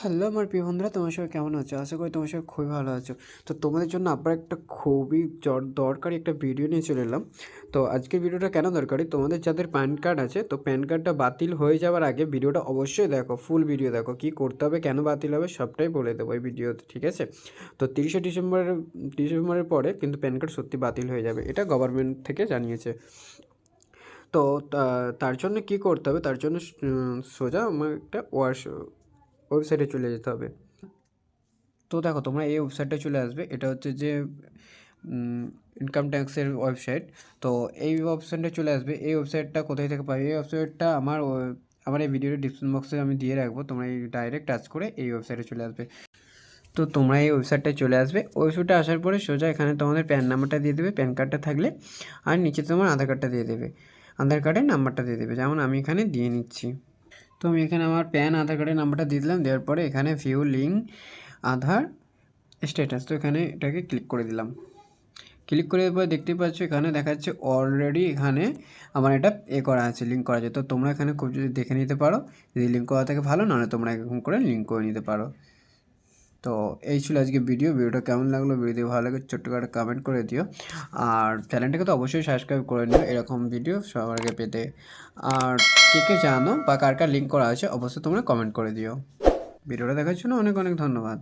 Hello আমার প্রিয় বন্ধুরা, তোমার সবাই কেমন আছো? আশা করি তোমার সবাই খুবই ভালো আছো। তো তোমাদের জন্য আবার একটা খুবই দরকারি একটা ভিডিও নিয়ে চলে এলাম। তো আজকের ভিডিওটা কেন দরকারি, তোমাদের যাদের প্যান কার্ড আছে, তো প্যান কার্ডটা বাতিল হয়ে যাওয়ার আগে ভিডিওটা অবশ্যই দেখো, ফুল ভিডিও দেখো, কী করতে হবে, কেন বাতিল হবে সবটাই বলে দেবো এই ভিডিওতে, ঠিক আছে? তো 30শে ডিসেম্বরের পরে কিন্তু প্যান কার্ড সত্যি বাতিল হয়ে যাবে, এটা গভর্নমেন্ট থেকে জানিয়েছে। তো তার জন্য কী করতে হবে, তার জন্য সোজা আমার একটা ওয়েবসাইটে চলে যেতে হবে। তো দেখো, তোমরা এই ওয়েবসাইটটা চলে আসবে, এটা হচ্ছে যে ইনকাম ট্যাক্সের ওয়েবসাইট। তো এই ওয়েবসাইটে চলে আসবে। এই ওয়েবসাইটটা কোথায় থেকে পাবে? এই ওয়েবসাইটটা আমার এই ভিডিওর ডিসক্রিপশন বক্সে আমি দিয়ে রাখবো, তোমরা এই ডাইরেক্ট টাচ করে এই ওয়েবসাইটে চলে আসবে। তো তোমরা এই ওয়েবসাইটটায় চলে আসবে। ওয়েবসাইটে আসার পরে সোজা এখানে তোমাদের প্যান নাম্বারটা দিয়ে দেবে, প্যান কার্ডটা থাকলে, আর নিচে তোমার আধার কার্ডটা দিয়ে দেবে, আধার কার্ডের নাম্বারটা দিয়ে দেবে, যেমন আমি এখানে দিয়ে নিচ্ছি। তো আমি এখানে আমার আধার কার্ডের নাম্বারটা দিয়ে দিলাম। দেওয়ার পরে এখানে ভিউ লিঙ্ক আধার স্ট্যাটাস, তো এখানে এটাকে ক্লিক করে দিলাম। ক্লিক করে পরে দেখতে পাচ্ছ এখানে দেখাচ্ছে অলরেডি এখানে আমার এটা করা আছে, লিঙ্ক করা আছে। তো তোমরা এখানে খুব যদি দেখে নিতে পারো, যদি লিঙ্ক করা থাকে ভালো, নাহলে তোমরা এরকম করে লিঙ্ক করে নিতে পারো। তো এই ছিল আজকে ভিডিওটা কেমন লাগলো, ভিডিও ভালো লাগে ছোট্ট করে কমেন্ট করে দিও, আর চ্যানেলটাকে তো অবশ্যই সাবস্ক্রাইব করে নিও এরকম ভিডিও সবার আগে পেতে। আর কে কে জানো বা কার কার লিঙ্ক করা আছে অবশ্যই তোমরা কমেন্ট করে দিও। ভিডিওটা দেখার জন্য অনেক অনেক ধন্যবাদ।